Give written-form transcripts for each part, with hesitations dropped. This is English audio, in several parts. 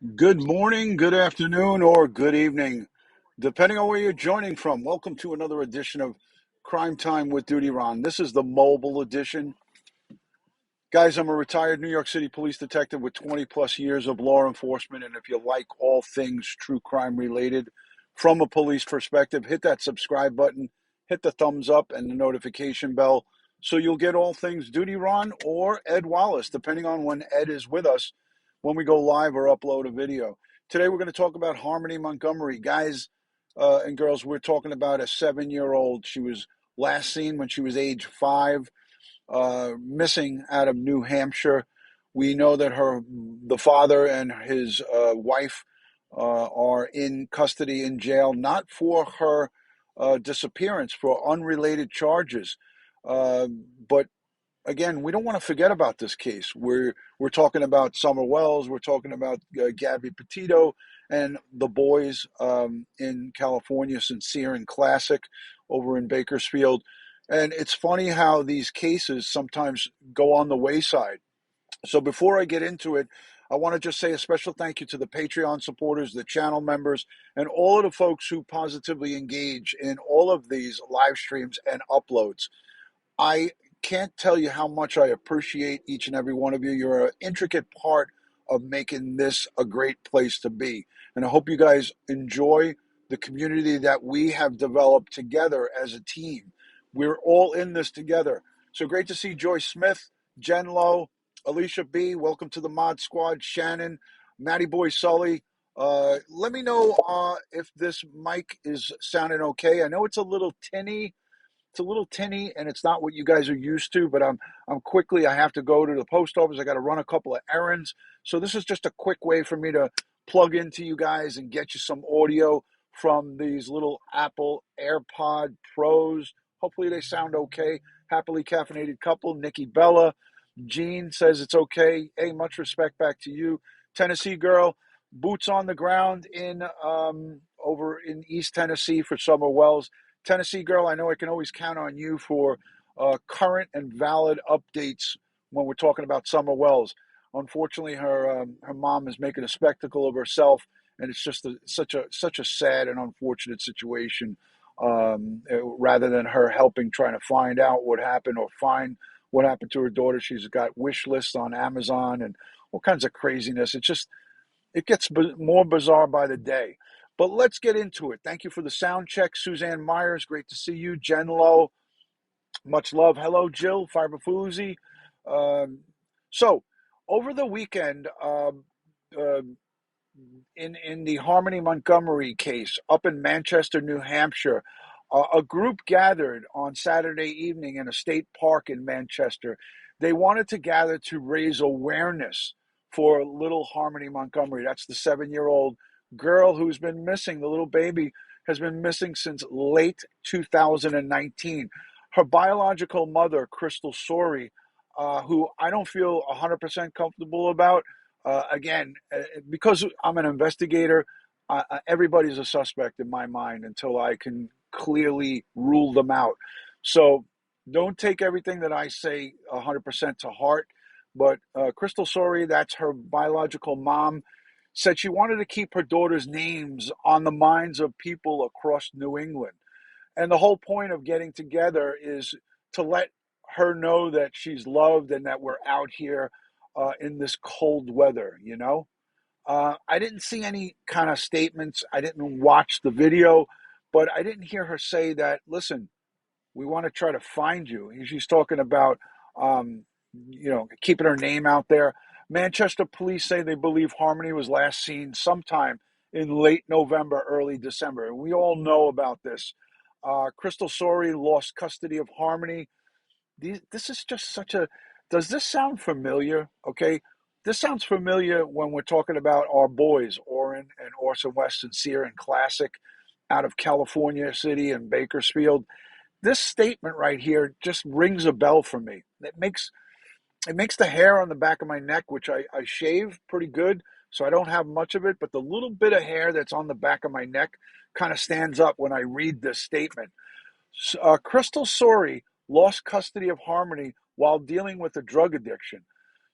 Good morning, good afternoon, or good evening, depending on where you're joining from. Welcome to another edition of Crime Time with DutyRon. This is the mobile edition. Guys, I'm a retired New York City police detective with 20 plus years of law enforcement. And if you like all things true crime related from a police perspective, hit that subscribe button, hit the thumbs up and the notification bell so you'll get all things DutyRon or Ed Wallace, depending on when Ed is with us when we go live or upload a video. Today, we're going to talk about Harmony Montgomery. Guys and girls, we're talking about a 7-year-old. She was last seen when she was age 5, missing out of New Hampshire. We know that the father and his wife are in custody in jail, not for her disappearance, for unrelated charges. Uh, but again, we don't want to forget about this case. We're talking about Summer Wells. We're talking about Gabby Petito and the boys in California, Sincere and Classic, over in Bakersfield. And it's funny how these cases sometimes go on the wayside. So before I get into it, I want to just say a special thank you to the Patreon supporters, the channel members, and all of the folks who positively engage in all of these live streams and uploads. I can't tell you how much I appreciate each and every one of you. You're an intricate part of making this a great place to be. And I hope you guys enjoy the community that we have developed together as a team. We're all in this together. So great to see Joyce Smith, Jen Lowe, Alicia B. Welcome to the Mod Squad. Shannon, Matty Boy Sully. Let me know if this mic is sounding okay. I know it's a little tinny, and it's not what you guys are used to, but I have to go to the post office. I got to run a couple of errands. So this is just a quick way for me to plug into you guys and get you some audio from these little Apple AirPod Pros. Hopefully they sound okay. Happily caffeinated couple, Nikki Bella. Jean says it's okay. Hey, much respect back to you. Tennessee girl, boots on the ground in over in East Tennessee for Summer Wells. Tennessee girl, I know I can always count on you for current and valid updates when we're talking about Summer Wells. Unfortunately, her mom is making a spectacle of herself, and it's just such a sad and unfortunate situation. Rather than her helping, trying to find out what happened or find what happened to her daughter, she's got wish lists on Amazon and all kinds of craziness. It gets more bizarre by the day. But let's get into it. Thank you for the sound check, Suzanne Myers. Great to see you. Jen Lowe, much love. Hello, Jill Fiberfuzzi. Um, so, over the weekend, uh, in the Harmony Montgomery case up in Manchester, New Hampshire, a group gathered on Saturday evening in a state park in Manchester. They wanted to gather to raise awareness for little Harmony Montgomery. That's the 7-year-old girl who's been missing. The little baby has been missing since late 2019. Her biological mother, Crystal Sorey, who I don't feel 100% comfortable about. Again, because I'm an investigator, everybody's a suspect in my mind until I can clearly rule them out. So don't take everything that I say 100% to heart. But Crystal Sorey, that's her biological mom, said she wanted to keep her daughter's names on the minds of people across New England. And the whole point of getting together is to let her know that she's loved and that we're out here in this cold weather, you know? I didn't see any kind of statements. I didn't watch the video, but I didn't hear her say that, listen, we want to try to find you. She's talking about, keeping her name out there. Manchester police say they believe Harmony was last seen sometime in late November, early December. And we all know about this. Crystal Sorey lost custody of Harmony. This is just such a. Does this sound familiar? Okay. This sounds familiar when we're talking about our boys, Orrin and Orson West, Sincere and Classic, out of California City and Bakersfield. This statement right here just rings a bell for me. It makes the hair on the back of my neck, which I shave pretty good, so I don't have much of it, but the little bit of hair that's on the back of my neck kind of stands up when I read this statement. Crystal Sorey lost custody of Harmony while dealing with a drug addiction.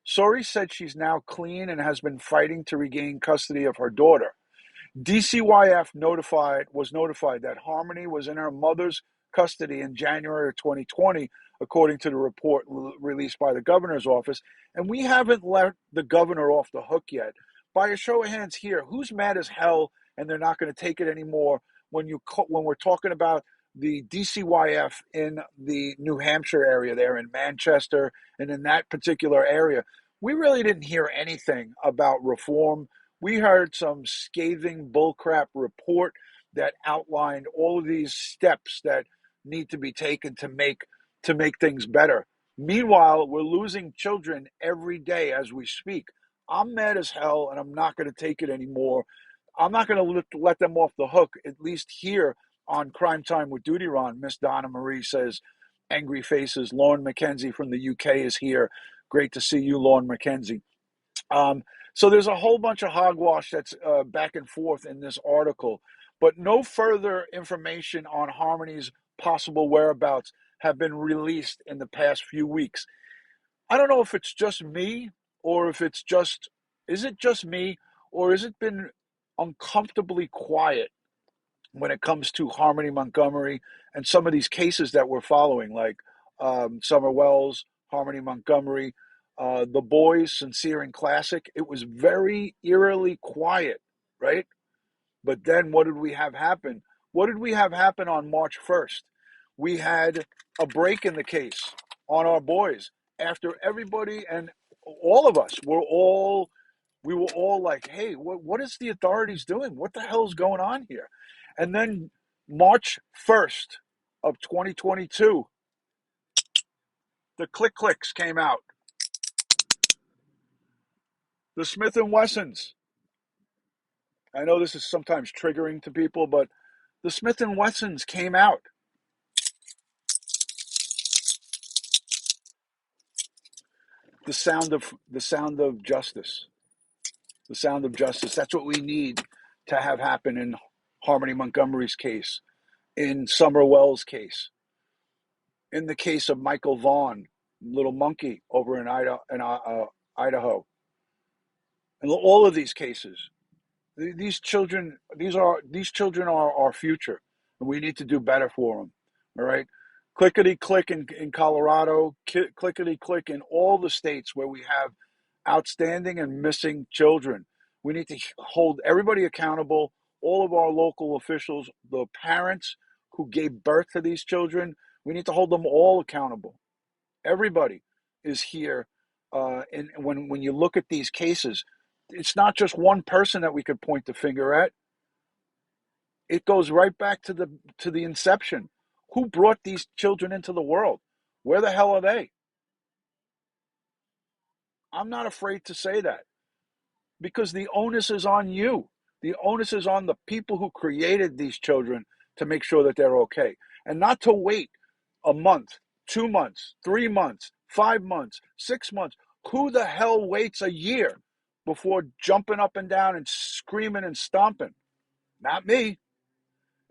Sori said she's now clean and has been fighting to regain custody of her daughter. DCYF was notified that Harmony was in her mother's custody in January of 2020, according to the report released by the governor's office. And we haven't let the governor off the hook yet. By a show of hands here, who's mad as hell and they're not going to take it anymore when we're talking about the DCYF in the New Hampshire area there in Manchester and in that particular area? We really didn't hear anything about reform. We heard some scathing bullcrap report that outlined all of these steps that need to be taken to make things better. Meanwhile, we're losing children every day as we speak. I'm mad as hell, and I'm not going to take it anymore. I'm not going to let them off the hook, at least here on Crime Time with DutyRon. Miss Donna Marie says, angry faces. Lauren McKenzie from the UK is here. Great to see you, Lauren McKenzie. So there's a whole bunch of hogwash that's back and forth in this article, but no further information on Harmony's possible whereabouts have been released in the past few weeks. I don't know if it's just me or if it's just, is it just me or has it been uncomfortably quiet when it comes to Harmony Montgomery and some of these cases that we're following, like Summer Wells, Harmony Montgomery, The Boys, Sincere and Classic. It was very eerily quiet, right? But then what did we have happen? What did we have happen on March 1st? We had a break in the case on our boys after everybody and all of us we were all like, hey, what is the authorities doing? What the hell is going on here? And then March 1st of 2022, the Click Clicks came out. The Smith & Wessons. I know this is sometimes triggering to people, but the Smith & Wessons came out. The sound of justice. The sound of justice. That's what we need to have happen in Harmony Montgomery's case, in Summer Wells' case, in the case of Michael Vaughn, Little Monkey over in Idaho. And all of these cases, these children are our future, and we need to do better for them. All right, clickety click in Colorado, clickety click in all the states where we have outstanding and missing children. We need to hold everybody accountable. All of our local officials, the parents who gave birth to these children, we need to hold them all accountable. Everybody is here, and when you look at these cases, it's not just one person that we could point the finger at. It goes right back to the inception. Who brought these children into the world? Where the hell are they? I'm not afraid to say that because the onus is on you. The onus is on the people who created these children to make sure that they're okay, and not to wait a month, 2 months, 3 months, 5 months, 6 months. Who the hell waits a year before jumping up and down and screaming and stomping? Not me.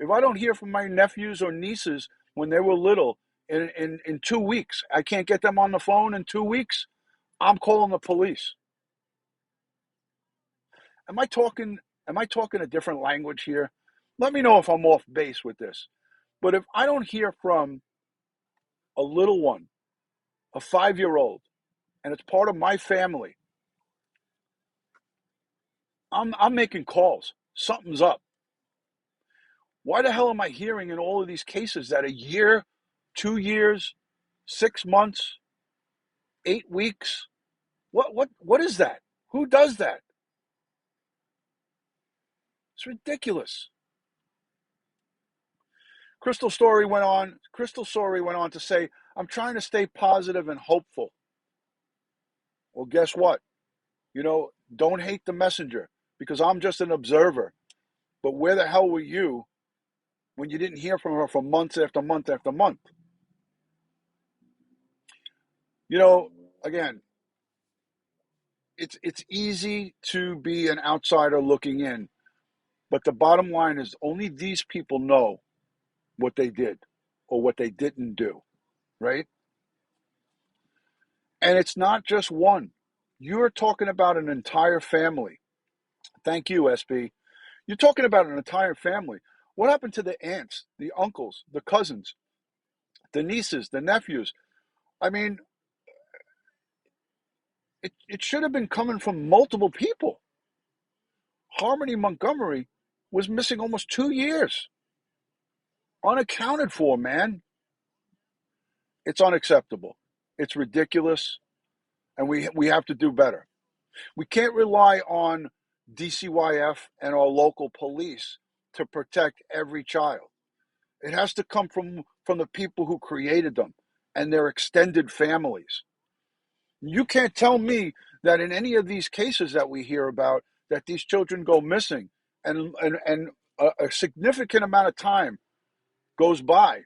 If I don't hear from my nephews or nieces when they were little in 2 weeks, I can't get them on the phone in 2 weeks, I'm calling the police. Am I talking a different language here? Let me know if I'm off base with this. But if I don't hear from a little one, a 5-year-old, and it's part of my family, I'm making calls. Something's up. Why the hell am I hearing in all of these cases that a year, 2 years, 6 months, 8 weeks? What is that? Who does that? It's ridiculous. Crystal Story went on to say, I'm trying to stay positive and hopeful. Well, guess what? Don't hate the messenger because I'm just an observer. But where the hell were you when you didn't hear from her for months after month after month? Again, it's easy to be an outsider looking in, but the bottom line is only these people know what they did or what they didn't do, right? And it's not just one. You're talking about an entire family. Thank you, SB. You're talking about an entire family. What happened to the aunts, the uncles, the cousins, the nieces, the nephews? I mean, it should have been coming from multiple people. Harmony Montgomery was missing almost 2 years. Unaccounted for, man. It's unacceptable. It's ridiculous. And we have to do better. We can't rely on DCYF and our local police to protect every child. It has to come from the people who created them and their extended families. You can't tell me that in any of these cases that we hear about that these children go missing and a significant amount of time goes by.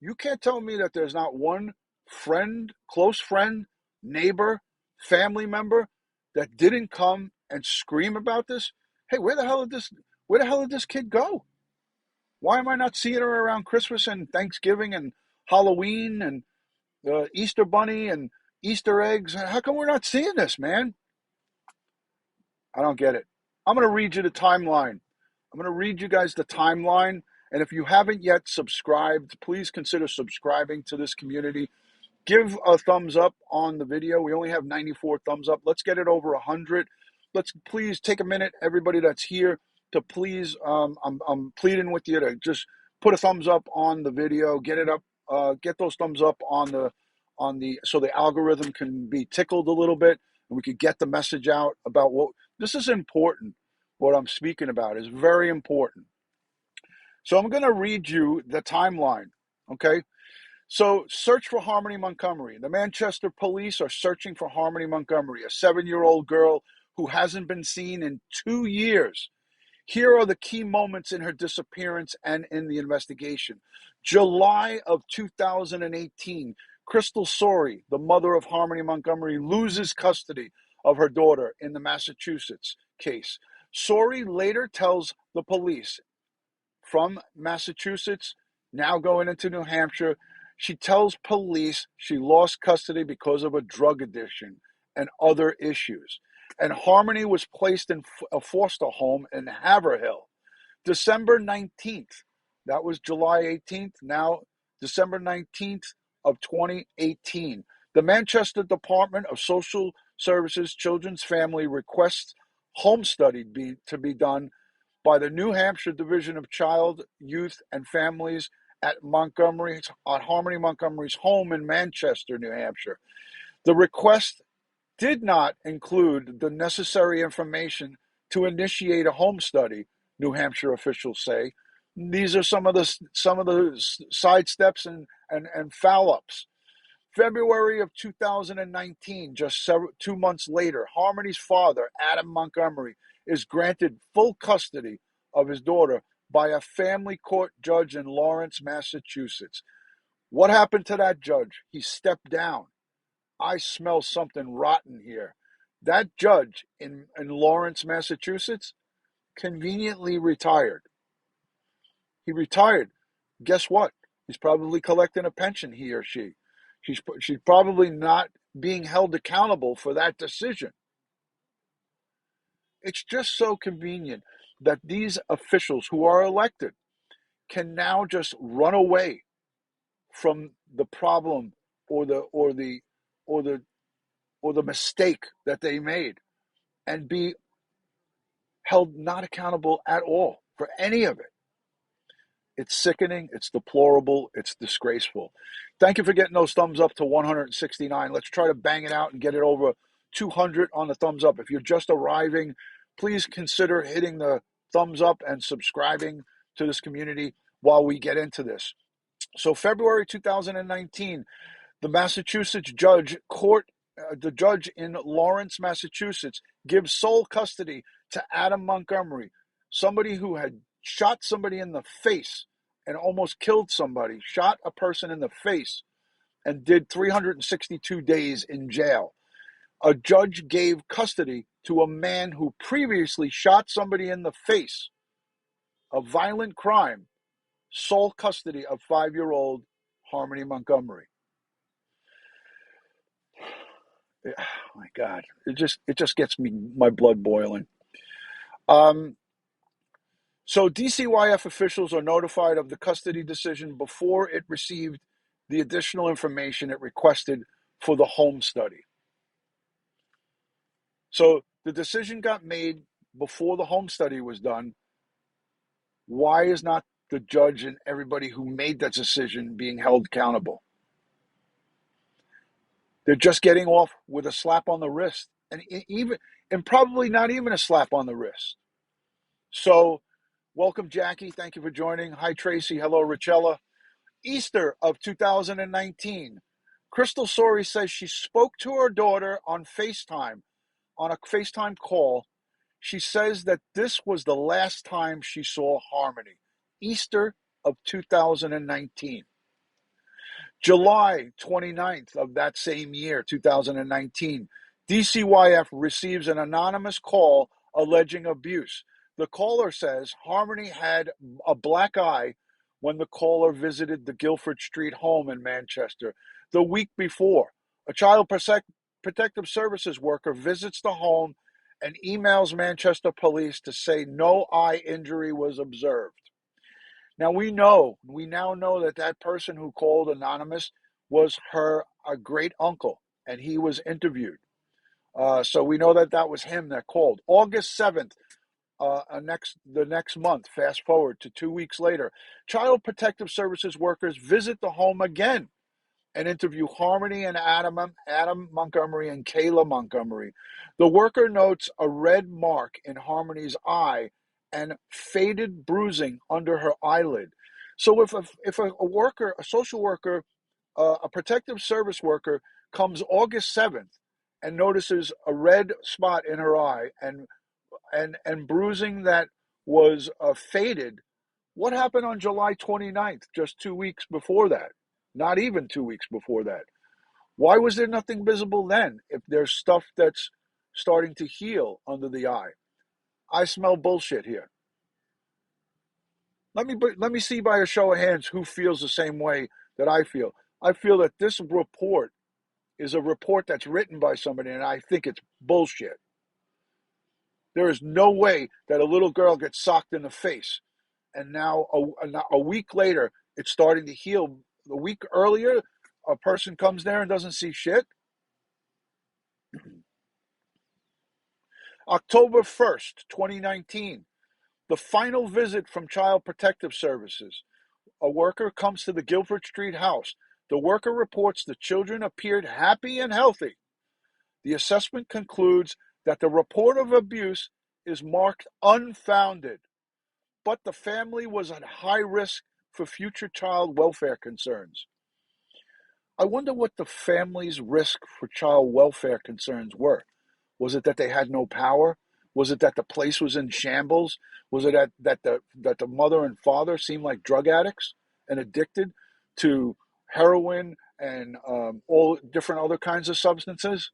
You can't tell me that there's not one friend, close friend, neighbor, family member that didn't come and scream about this. Hey, where the hell did this kid go? Why am I not seeing her around Christmas and Thanksgiving and Halloween and the Easter Bunny and Easter eggs? How come we're not seeing this, man? I don't get it. I'm going to read you the timeline. I'm going to read you guys the timeline. And if you haven't yet subscribed, please consider subscribing to this community. Give a thumbs up on the video. We only have 94 thumbs up. Let's get it over 100. Let's please take a minute, everybody that's here, to please, I'm pleading with you to just put a thumbs up on the video. Get it up, get those thumbs up so the algorithm can be tickled a little bit and we could get the message out about what this is important. What I'm speaking about is very important. So I'm going to read you the timeline, okay? So search for Harmony Montgomery. The Manchester police are searching for Harmony Montgomery, a 7-year-old girl who hasn't been seen in 2 years. Here are the key moments in her disappearance and in the investigation. July of 2018, Crystal Sorey, the mother of Harmony Montgomery, loses custody of her daughter in the Massachusetts case. Sorey later tells the police from Massachusetts, now going into New Hampshire, she tells police she lost custody because of a drug addiction and other issues. And Harmony was placed in a foster home in Haverhill. December 19th, that was July 18th, now December 19th of 2018. The Manchester Department of Social Services Children's Family requests home study to be done by the New Hampshire Division of Child, Youth, and Families at Harmony Montgomery's home in Manchester, New Hampshire. The request did not include the necessary information to initiate a home study, New Hampshire officials say. These are some of the side steps and foul ups. February of 2019, just 2 months later, Harmony's father, Adam Montgomery, is granted full custody of his daughter by a family court judge in Lawrence, Massachusetts. What happened to that judge? He stepped down. I smell something rotten here. That judge in Lawrence, Massachusetts, conveniently retired. He retired. Guess what? He's probably collecting a pension, he or she. She's probably not being held accountable for that decision. It's just so convenient that these officials who are elected can now just run away from the problem or the mistake that they made and be held not accountable at all for any of it. It's sickening, it's deplorable, it's disgraceful. Thank you for getting those thumbs up to 169. Let's try to bang it out and get it over 200 on the thumbs up. If you're just arriving, please consider hitting the thumbs up and subscribing to this community while we get into this. So February 2019, the Massachusetts the judge in Lawrence, Massachusetts, gives sole custody to Adam Montgomery, somebody who had shot somebody in the face and almost killed somebody, shot a person in the face, and did 362 days in jail. A judge gave custody to a man who previously shot somebody in the face, a violent crime, sole custody of 5-year-old Harmony Montgomery. Oh my God, it just gets my blood boiling. Um, so DCYF officials are notified of the custody decision before it received the additional information it requested for the home study. So the decision got made before the home study was done. Why is not the judge and everybody who made that decision being held accountable? They're just getting off with a slap on the wrist, and probably not even a slap on the wrist. So, welcome, Jackie. Thank you for joining. Hi, Tracy. Hello, Richella. Easter of 2019. Crystal Sori says she spoke to her daughter on FaceTime, on a FaceTime call. She says that this was the last time she saw Harmony. Easter of 2019. July 29th of that same year, 2019, DCYF receives an anonymous call alleging abuse. The caller says Harmony had a black eye when the caller visited the Guildford Street home in Manchester the week before. A child protective services worker visits the home and emails Manchester police to say no eye injury was observed. Now we now know that that person who called anonymous was her great uncle, and he was interviewed. So we know that that was him that called. August 7th, the next month. Fast forward to 2 weeks later, Child Protective Services workers visit the home again and interview Harmony and Adam Montgomery and Kayla Montgomery. The worker notes a red mark in Harmony's eye and faded bruising under her eyelid. So if a worker, a social worker, a protective service worker comes August 7th and notices a red spot in her eye and bruising that was faded, what happened on July 29th, just 2 weeks before that? Not even 2 weeks before that. Why was there nothing visible then if there's stuff that's starting to heal under the eye? I smell bullshit here. Let me see by a show of hands who feels the same way that I feel. I feel that this report is a report that's written by somebody, and I think it's bullshit. There is no way that a little girl gets socked in the face, and now a week later, it's starting to heal. A week earlier, a person comes there and doesn't see shit. October 1st, 2019, the final visit from Child Protective Services. A worker comes to the Guildford Street house. The worker reports the children appeared happy and healthy. The assessment concludes that the report of abuse is marked unfounded, but the family was at high risk for future child welfare concerns. I wonder what the family's risk for child welfare concerns were. Was it that they had no power? Was it that the place was in shambles? Was it that the mother and father seemed like drug addicts and addicted to heroin and all different other kinds of substances?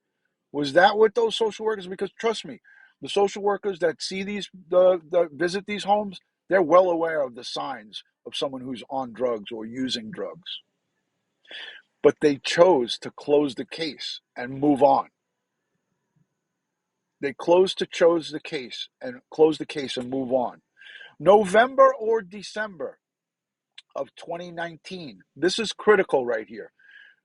Was that what those social workers? Because trust me, the social workers that see the visit these homes, they're well aware of the signs of someone who's on drugs or using drugs. But they chose to close the case and move on. They chose the case and move on. November or December of 2019. This is critical right here.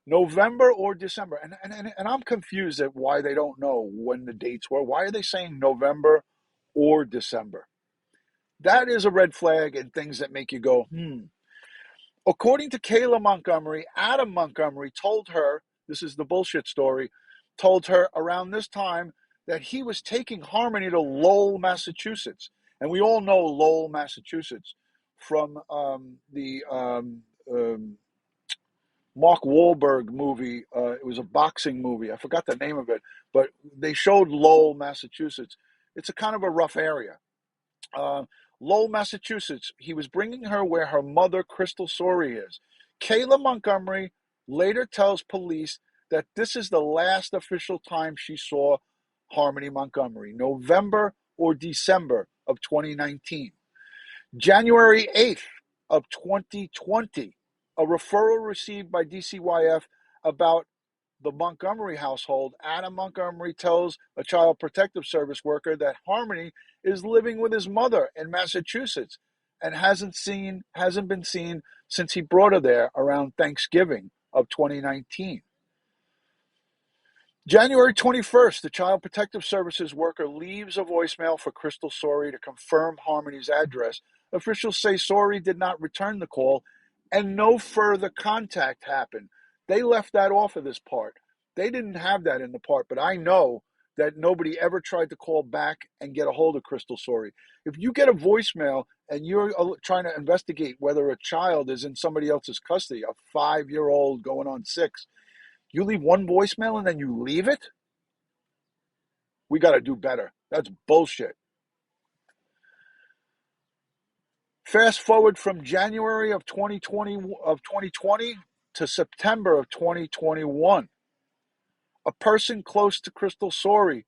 November or December. And I'm confused at why they don't know when the dates were. Why are they saying November or December? That is a red flag and things that make you go, According to Kayla Montgomery, Adam Montgomery told her, this is the bullshit story, told her around this time that he was taking Harmony to Lowell, Massachusetts. And we all know Lowell, Massachusetts from the Mark Wahlberg movie. It was a boxing movie. I forgot the name of it, but they showed Lowell, Massachusetts. It's a kind of a rough area. Lowell, Massachusetts. He was bringing her where her mother, Crystal Sori, is. Kayla Montgomery later tells police that this is the last official time she saw Harmony Montgomery, November or December of 2019. January 8th of 2020, a referral received by DCYF about the Montgomery household, Adam Montgomery tells a child protective service worker that Harmony is living with his mother in Massachusetts and hasn't been seen since he brought her there around Thanksgiving of 2019. January 21st, the Child Protective Services worker leaves a voicemail for Crystal Sorey to confirm Harmony's address. Officials say Sorey did not return the call and no further contact happened. They left that off of this part. They didn't have that in the part, but I know that nobody ever tried to call back and get a hold of Crystal Sorey. If you get a voicemail and you're trying to investigate whether a child is in somebody else's custody, a 5-year-old going on 6, you leave one voicemail and then you leave it? We got to do better. That's bullshit. Fast forward from January of 2020 to September of 2021. A person close to Crystal Sorey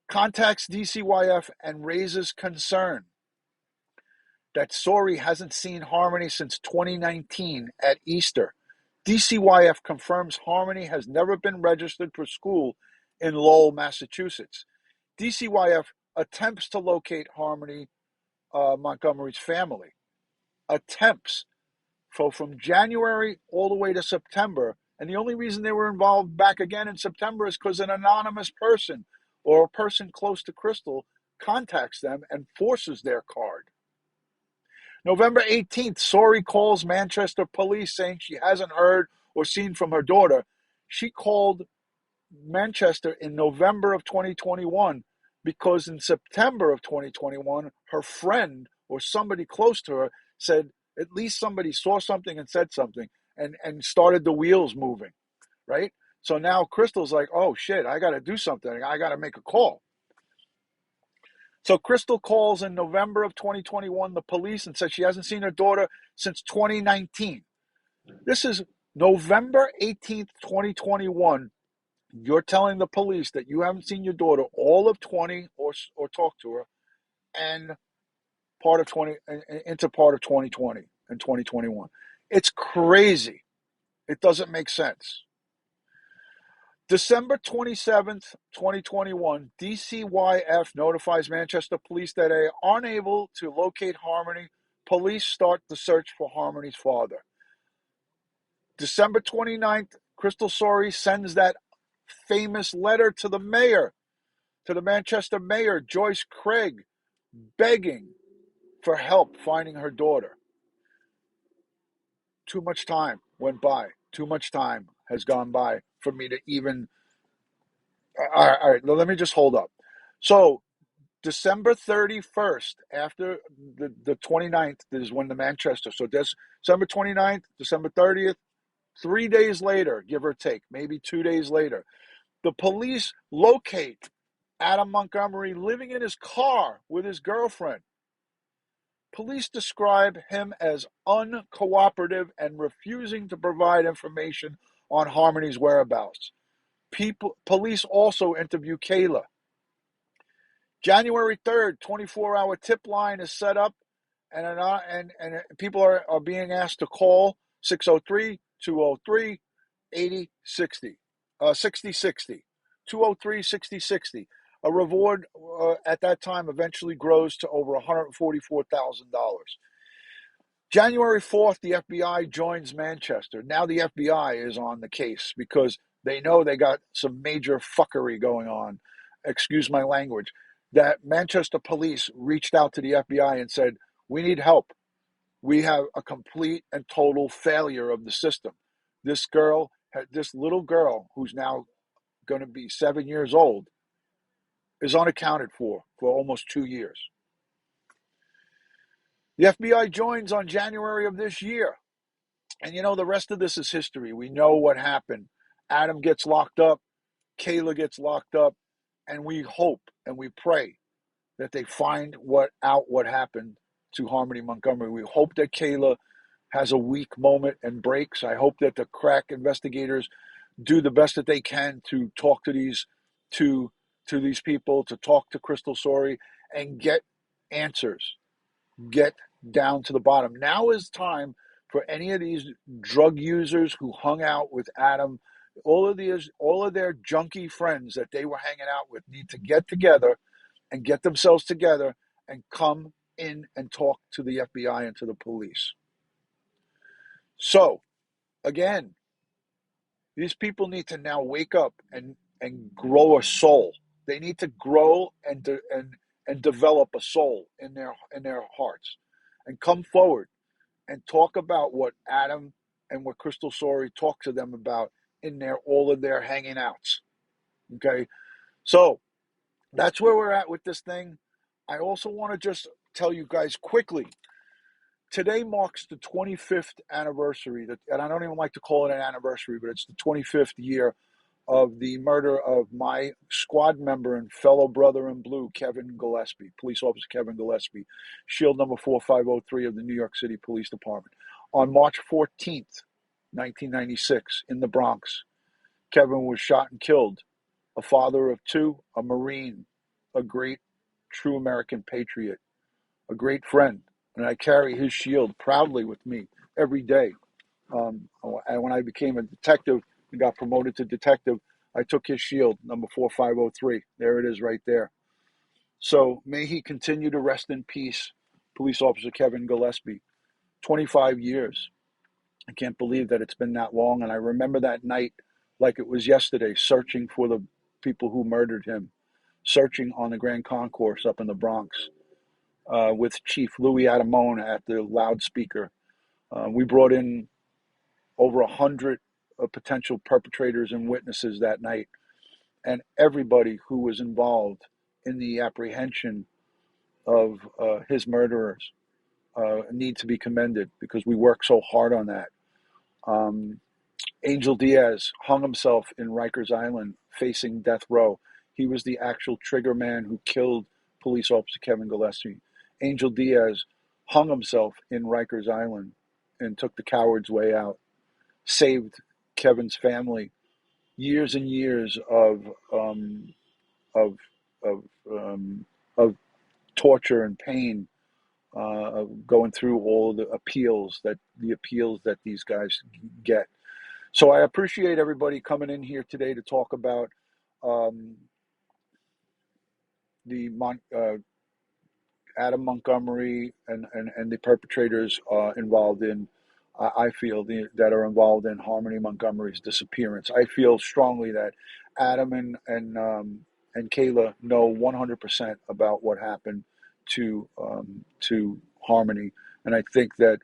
contacts DCYF and raises concern that Sorey hasn't seen Harmony since 2019 at Easter. DCYF confirms Harmony has never been registered for school in Lowell, Massachusetts. DCYF attempts to locate Harmony Montgomery's family. Attempts. So from January all the way to September, and the only reason they were involved back again in September is because an anonymous person or a person close to Crystal contacts them and forces their card. November 18th, Sorey calls Manchester police saying she hasn't heard or seen from her daughter. She called Manchester in November of 2021 because in September of 2021, her friend or somebody close to her said at least somebody saw something and said something and started the wheels moving, right? So now Crystal's like, oh shit, I got to do something. I got to make a call. So Crystal calls in November of 2021 the police and says she hasn't seen her daughter since 2019. This is November 18th, 2021. You're telling the police that you haven't seen your daughter all of 20 or talked to her and part of 20 into part of 2020 and 2021. It's crazy. It doesn't make sense. December 27th, 2021, DCYF notifies Manchester police that they are unable to locate Harmony. Police start the search for Harmony's father. December 29th, Crystal Sorey sends that famous letter to the mayor, to the Manchester mayor, Joyce Craig, begging for help finding her daughter. Too much time went by. Too much time has gone by for me to even... All right, let me just hold up. So December 31st, after the 29th, is when the Manchester. So December 29th, December 30th, 3 days later, give or take, maybe 2 days later, the police locate Adam Montgomery living in his car with his girlfriend. Police describe him as uncooperative and refusing to provide information on Harmony's whereabouts. Police also interview Kayla. January 3rd, 24-hour tip line is set up, and people are being asked to call 603-203-8060, 6060, 203-6060. A reward at that time eventually grows to over $144,000. January 4th, the FBI joins Manchester. Now the FBI is on the case because they know they got some major fuckery going on. Excuse my language. That Manchester police reached out to the FBI and said, we need help. We have a complete and total failure of the system. This little girl, who's now going to be 7 years old, is unaccounted for almost 2 years. The FBI joins on January of this year. And the rest of this is history. We know what happened. Adam gets locked up. Kayla gets locked up. And we hope and we pray that they find what happened to Harmony Montgomery. We hope that Kayla has a weak moment and breaks. I hope that the crack investigators do the best that they can to talk to these people, to talk to Crystal Sorey and get answers. Get down to the bottom. Now is time for any of these drug users who hung out with Adam All of their junkie friends that they were hanging out with need to get together and get themselves together and come in and talk to the FBI and to the police. So, again, these people need to now wake up and grow a soul. They need to grow and develop a soul in their hearts, and come forward and talk about what Adam and what Crystal Sorey talked to them about in all of their hanging outs. Okay, so that's where we're at with this thing. I also want to just tell you guys quickly. Today marks the 25th anniversary, and I don't even like to call it an anniversary, but it's the 25th year of the murder of my squad member and fellow brother in blue, Kevin Gillespie, police officer Kevin Gillespie, shield number 4503 of the New York City Police Department. On March 14th, 1996, in the Bronx, Kevin was shot and killed. A father of two, a Marine, a great, true American patriot, a great friend. And I carry his shield proudly with me every day. And when I became a detective and got promoted to detective, I took his shield, number 4503. There it is right there. So may he continue to rest in peace, police officer Kevin Gillespie. 25 years. I can't believe that it's been that long. And I remember that night like it was yesterday, searching for the people who murdered him, searching on the Grand Concourse up in the Bronx with Chief Louis Adamone at the loudspeaker. We brought in over 100 potential perpetrators and witnesses that night, and everybody who was involved in the apprehension of his murderers need to be commended, because we worked so hard on that. Angel Diaz hung himself in Rikers Island facing death row. He was the actual trigger man who killed police officer Kevin Gillespie. Angel Diaz hung himself in Rikers Island and took the coward's way out, saved Kevin's family years and years of of of, of torture and pain, of going through all the appeals that these guys get. So I appreciate everybody coming in here today to talk about the Adam Montgomery and the perpetrators involved in, I feel, that are involved in Harmony Montgomery's disappearance. I feel strongly that Adam and Kayla know 100% about what happened to Harmony, and I think that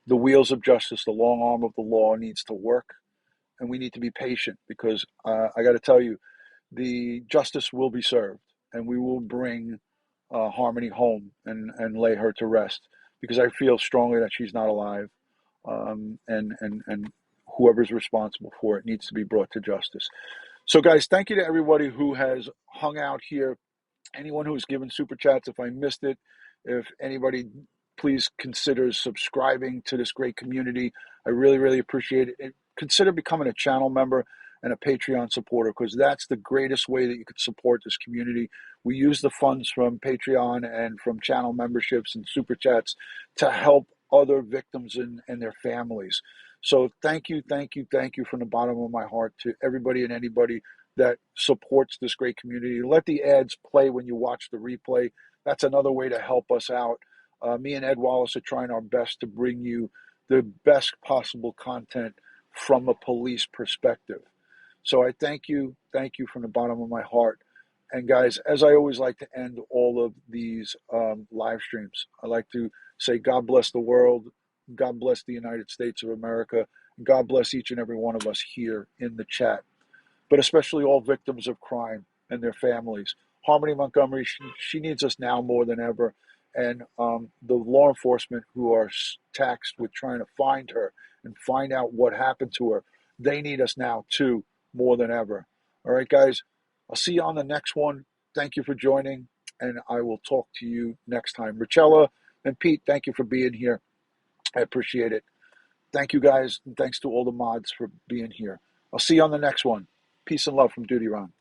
the wheels of justice, the long arm of the law, needs to work, and we need to be patient, because I got to tell you, the justice will be served, and we will bring Harmony home and lay her to rest, because I feel strongly that she's not alive, and whoever's responsible for it needs to be brought to justice. So, guys, thank you to everybody who has hung out here. Anyone who's given super chats, if I missed it, if anybody, please consider subscribing to this great community. I really, really appreciate it. Consider becoming a channel member and a Patreon supporter, because that's the greatest way that you could support this community. We use the funds from Patreon and from channel memberships and super chats to help other victims and their families. So thank you from the bottom of my heart to everybody and anybody that supports this great community. Let the ads play when you watch the replay. That's another way to help us out. Me and Ed Wallace are trying our best to bring you the best possible content from a police perspective. So I thank you from the bottom of my heart. And guys, as I always like to end all of these live streams, I like to say, God bless the world, God bless the United States of America, and God bless each and every one of us here in the chat, but especially all victims of crime and their families. Harmony Montgomery, she needs us now more than ever. And the law enforcement who are taxed with trying to find her and find out what happened to her, they need us now too, more than ever. All right, guys, I'll see you on the next one. Thank you for joining, and I will talk to you next time. Richella and Pete, thank you for being here. I appreciate it. Thank you, guys, and thanks to all the mods for being here. I'll see you on the next one. Peace and love from DutyRon.